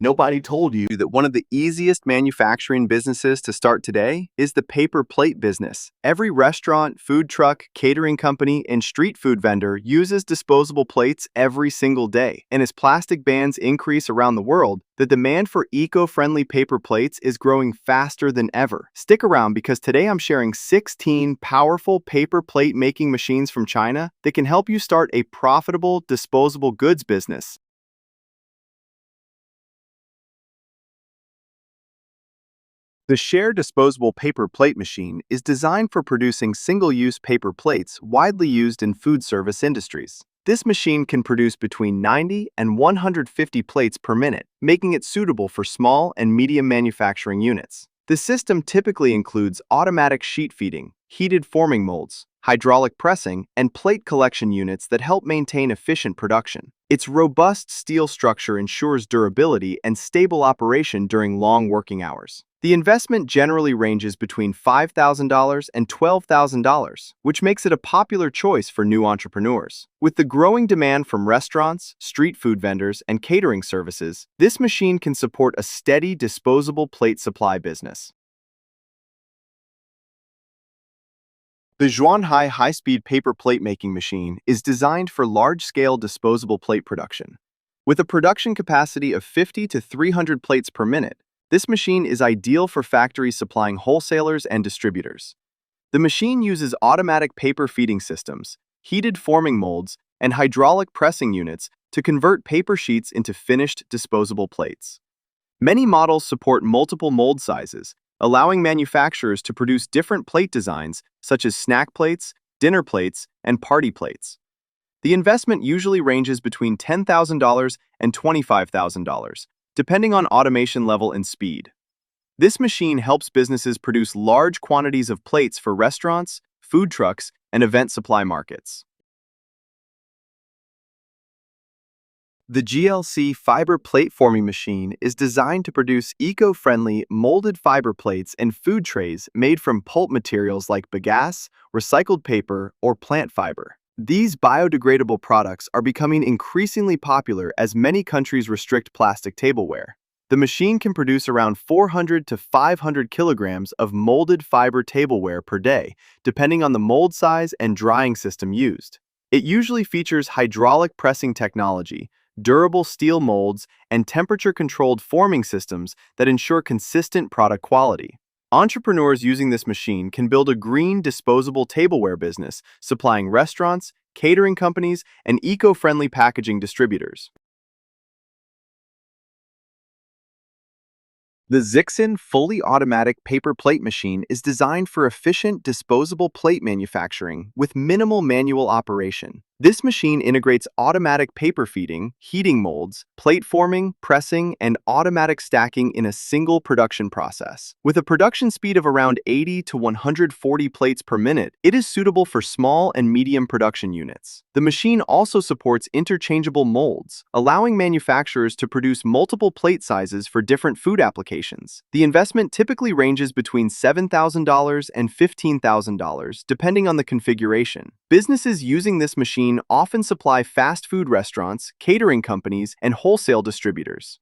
Nobody told you that one of the easiest manufacturing businesses to start today is the paper plate business. Every restaurant, food truck, catering company, and street food vendor uses disposable plates every single day. And as plastic bans increase around the world, the demand for eco-friendly paper plates is growing faster than ever. Stick around because today I'm sharing 16 powerful paper plate making machines from China that can help you start a profitable disposable goods business. The Share Disposable Paper Plate Machine is designed for producing single-use paper plates widely used in food service industries. This machine can produce between 90 and 150 plates per minute, making it suitable for small and medium manufacturing units. The system typically includes automatic sheet feeding, heated forming molds, hydraulic pressing, and plate collection units that help maintain efficient production. Its robust steel structure ensures durability and stable operation during long working hours. The investment generally ranges between $5,000 and $12,000, which makes it a popular choice for new entrepreneurs. With the growing demand from restaurants, street food vendors, and catering services, this machine can support a steady disposable plate supply business. The Zhuanhai high-speed paper plate making machine is designed for large-scale disposable plate production. With a production capacity of 50 to 300 plates per minute, this machine is ideal for factories supplying wholesalers and distributors. The machine uses automatic paper feeding systems, heated forming molds, and hydraulic pressing units to convert paper sheets into finished disposable plates. Many models support multiple mold sizes, allowing manufacturers to produce different plate designs such as snack plates, dinner plates, and party plates. The investment usually ranges between $10,000 and $25,000, depending on automation level and speed. This machine helps businesses produce large quantities of plates for restaurants, food trucks, and event supply markets. The GLC fiber plate forming machine is designed to produce eco-friendly molded fiber plates and food trays made from pulp materials like bagasse, recycled paper, or plant fiber. These biodegradable products are becoming increasingly popular as many countries restrict plastic tableware. The machine can produce around 400 to 500 kilograms of molded fiber tableware per day, depending on the mold size and drying system used. It usually features hydraulic pressing technology, durable steel molds, and temperature-controlled forming systems that ensure consistent product quality. Entrepreneurs using this machine can build a green disposable tableware business, supplying restaurants, catering companies, and eco-friendly packaging distributors. The Zixin fully automatic paper plate machine is designed for efficient disposable plate manufacturing with minimal manual operation. This machine integrates automatic paper feeding, heating molds, plate forming, pressing, and automatic stacking in a single production process. With a production speed of around 80 to 140 plates per minute, it is suitable for small and medium production units. The machine also supports interchangeable molds, allowing manufacturers to produce multiple plate sizes for different food applications. The investment typically ranges between $7,000 and $15,000, depending on the configuration. Businesses using this machine often supply fast food restaurants, catering companies, and wholesale distributors.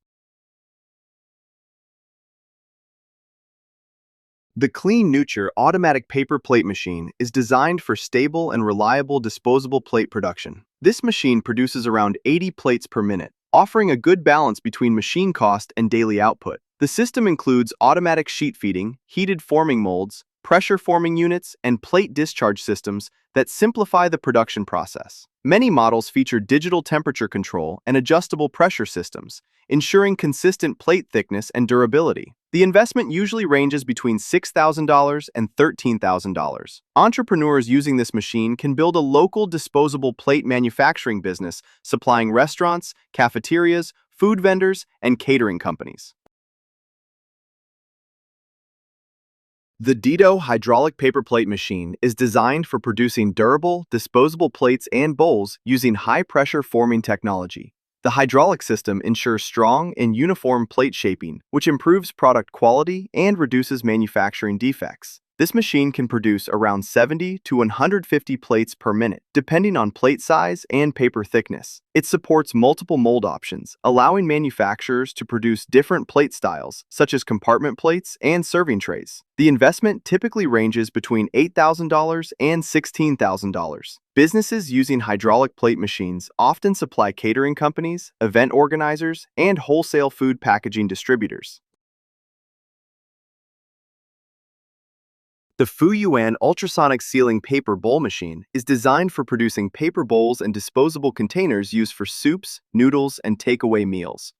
The Clean Nurture automatic paper plate machine is designed for stable and reliable disposable plate production. This machine produces around 80 plates per minute, offering a good balance between machine cost and daily output. The system includes automatic sheet feeding, heated forming molds, pressure forming units, and plate discharge systems that simplify the production process. Many models feature digital temperature control and adjustable pressure systems, ensuring consistent plate thickness and durability. The investment usually ranges between $6,000 and $13,000. Entrepreneurs using this machine can build a local disposable plate manufacturing business, supplying restaurants, cafeterias, food vendors, and catering companies. The Dito hydraulic paper plate machine is designed for producing durable, disposable plates and bowls using high-pressure forming technology. The hydraulic system ensures strong and uniform plate shaping, which improves product quality and reduces manufacturing defects. This machine can produce around 70 to 150 plates per minute, depending on plate size and paper thickness. It supports multiple mold options, allowing manufacturers to produce different plate styles, such as compartment plates and serving trays. The investment typically ranges between $8,000 and $16,000. Businesses using hydraulic plate machines often supply catering companies, event organizers, and wholesale food packaging distributors. The Fuyuan ultrasonic sealing paper bowl machine is designed for producing paper bowls and disposable containers used for soups, noodles, and takeaway meals.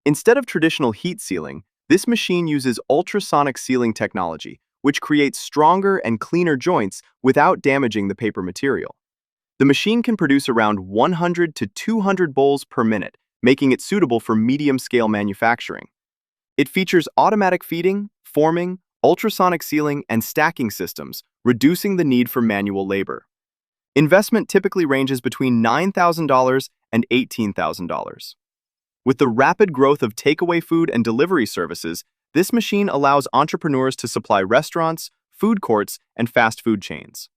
Instead of traditional heat sealing, this machine uses ultrasonic sealing technology, which creates stronger and cleaner joints without damaging the paper material. The machine can produce around 100 to 200 bowls per minute, making it suitable for medium-scale manufacturing. It features automatic feeding, forming, ultrasonic sealing, and stacking systems, reducing the need for manual labor. Investment typically ranges between $9,000 and $18,000. With the rapid growth of takeaway food and delivery services, this machine allows entrepreneurs to supply restaurants, food courts, and fast food chains.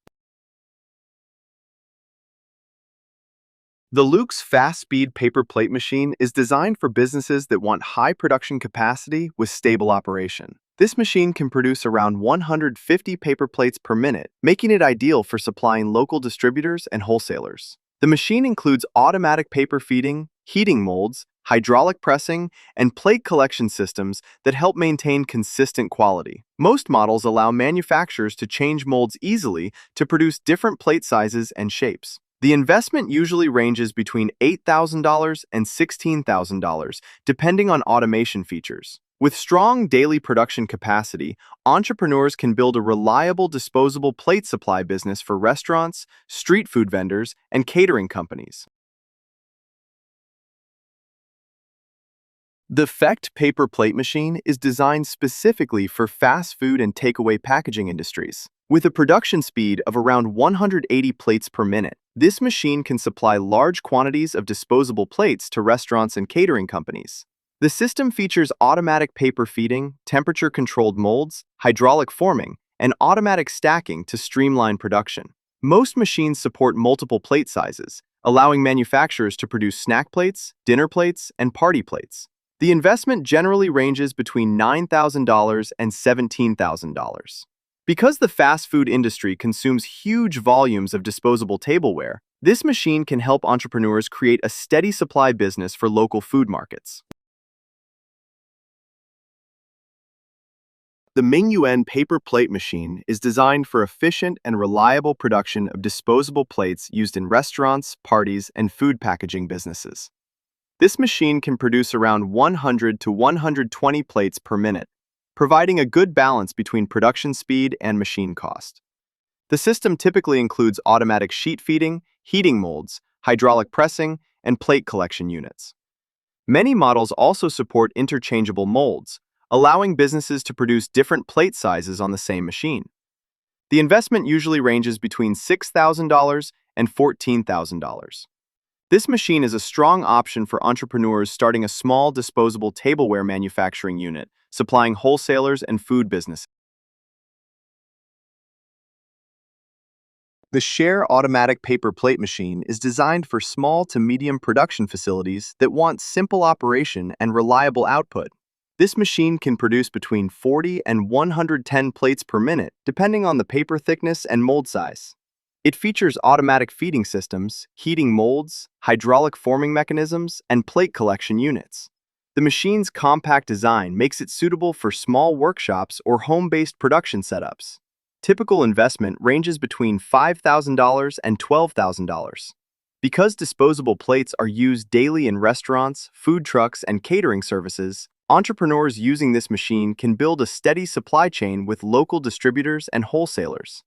The Luke's fast-speed paper plate machine is designed for businesses that want high production capacity with stable operation. This machine can produce around 150 paper plates per minute, making it ideal for supplying local distributors and wholesalers. The machine includes automatic paper feeding, heating molds, hydraulic pressing, and plate collection systems that help maintain consistent quality. Most models allow manufacturers to change molds easily to produce different plate sizes and shapes. The investment usually ranges between $8,000 and $16,000, depending on automation features. With strong daily production capacity, entrepreneurs can build a reliable disposable plate supply business for restaurants, street food vendors, and catering companies. The Fect paper plate machine is designed specifically for fast food and takeaway packaging industries. With a production speed of around 180 plates per minute, this machine can supply large quantities of disposable plates to restaurants and catering companies. The system features automatic paper feeding, temperature-controlled molds, hydraulic forming, and automatic stacking to streamline production. Most machines support multiple plate sizes, allowing manufacturers to produce snack plates, dinner plates, and party plates. The investment generally ranges between $9,000 and $17,000. Because the fast food industry consumes huge volumes of disposable tableware, this machine can help entrepreneurs create a steady supply business for local food markets. The Mingyuan paper plate machine is designed for efficient and reliable production of disposable plates used in restaurants, parties, and food packaging businesses. This machine can produce around 100 to 120 plates per minute, providing a good balance between production speed and machine cost. The system typically includes automatic sheet feeding, heating molds, hydraulic pressing, and plate collection units. Many models also support interchangeable molds, allowing businesses to produce different plate sizes on the same machine. The investment usually ranges between $6,000 and $14,000. This machine is a strong option for entrepreneurs starting a small disposable tableware manufacturing unit, supplying wholesalers and food businesses. The Share automatic paper plate machine is designed for small to medium production facilities that want simple operation and reliable output. This machine can produce between 40 and 110 plates per minute, depending on the paper thickness and mold size. It features automatic feeding systems, heating molds, hydraulic forming mechanisms, and plate collection units. The machine's compact design makes it suitable for small workshops or home-based production setups. Typical investment ranges between $5,000 and $12,000. Because disposable plates are used daily in restaurants, food trucks, and catering services, entrepreneurs using this machine can build a steady supply chain with local distributors and wholesalers.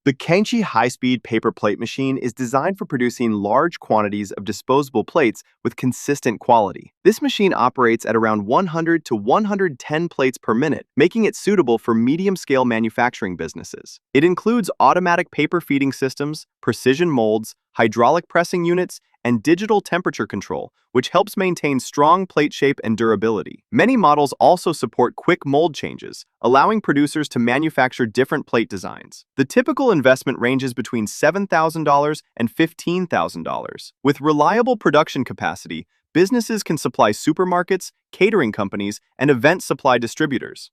The Kenchi high-speed paper plate machine is designed for producing large quantities of disposable plates with consistent quality. This machine operates at around 100 to 110 plates per minute, making it suitable for medium-scale manufacturing businesses. It includes automatic paper feeding systems, precision molds, hydraulic pressing units, and digital temperature control, which helps maintain strong plate shape and durability. Many models also support quick mold changes, allowing producers to manufacture different plate designs. The typical investment ranges between $7,000 and $15,000. With reliable production capacity, businesses can supply supermarkets, catering companies, and event supply distributors.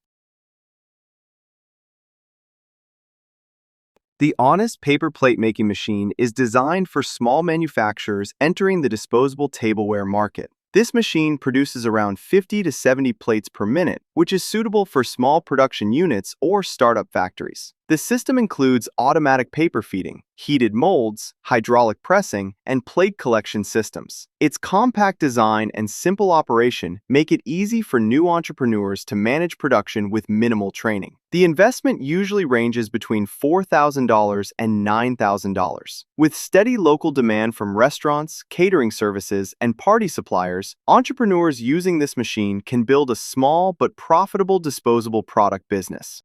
The Honest paper plate making machine is designed for small manufacturers entering the disposable tableware market. This machine produces around 50 to 70 plates per minute, which is suitable for small production units or startup factories. The system includes automatic paper feeding, heated molds, hydraulic pressing, and plate collection systems. Its compact design and simple operation make it easy for new entrepreneurs to manage production with minimal training. The investment usually ranges between $4,000 and $9,000. With steady local demand from restaurants, catering services, and party suppliers, entrepreneurs using this machine can build a small but profitable disposable product business.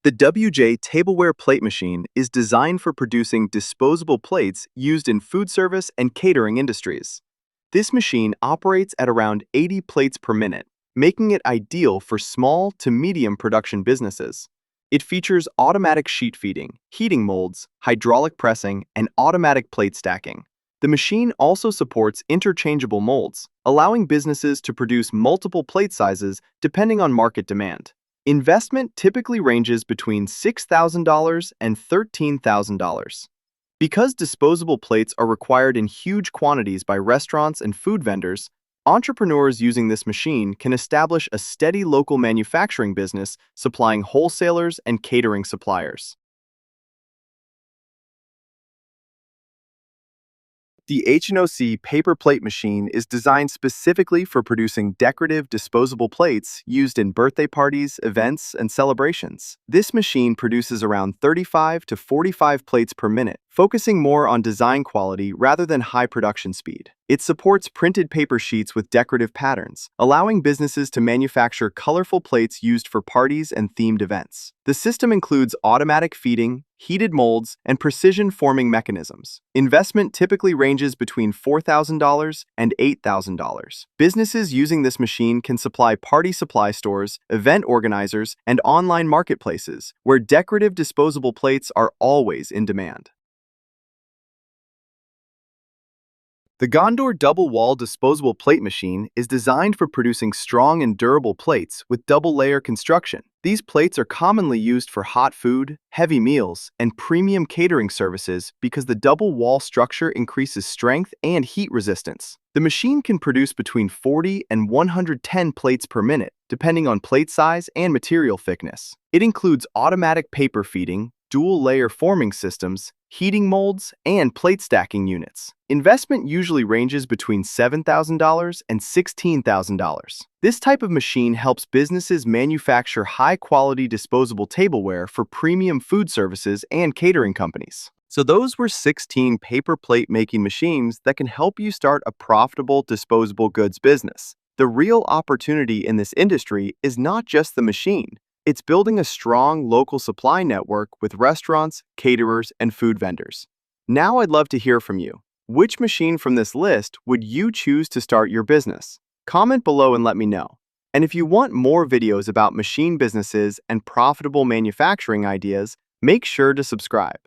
The WJ tableware plate machine is designed for producing disposable plates used in food service and catering industries. This machine operates at around 80 plates per minute, making it ideal for small to medium production businesses. It features automatic sheet feeding, heating molds, hydraulic pressing, and automatic plate stacking. The machine also supports interchangeable molds, allowing businesses to produce multiple plate sizes depending on market demand. Investment typically ranges between $6,000 and $13,000. Because disposable plates are required in huge quantities by restaurants and food vendors, entrepreneurs using this machine can establish a steady local manufacturing business supplying wholesalers and catering suppliers. The HNOC paper plate machine is designed specifically for producing decorative disposable plates used in birthday parties, events, and celebrations. This machine produces around 35 to 45 plates per minute, focusing more on design quality rather than high production speed. It supports printed paper sheets with decorative patterns, allowing businesses to manufacture colorful plates used for parties and themed events. The system includes automatic feeding, heated molds, and precision forming mechanisms. Investment typically ranges between $4,000 and $8,000. Businesses using this machine can supply party supply stores, event organizers, and online marketplaces, where decorative disposable plates are always in demand. The Gondor double-wall disposable plate machine is designed for producing strong and durable plates with double-layer construction. These plates are commonly used for hot food, heavy meals, and premium catering services because the double-wall structure increases strength and heat resistance. The machine can produce between 40 and 110 plates per minute, depending on plate size and material thickness. It includes automatic paper feeding, dual-layer forming systems, heating molds, and plate stacking units. Investment usually ranges between $7,000 and $16,000. This type of machine helps businesses manufacture high-quality disposable tableware for premium food services and catering companies. So those were 16 paper plate making machines that can help you start a profitable disposable goods business. The real opportunity in this industry is not just the machine. It's building a strong local supply network with restaurants, caterers, and food vendors. Now I'd love to hear from you. Which machine from this list would you choose to start your business? Comment below and let me know. And if you want more videos about machine businesses and profitable manufacturing ideas, make sure to subscribe.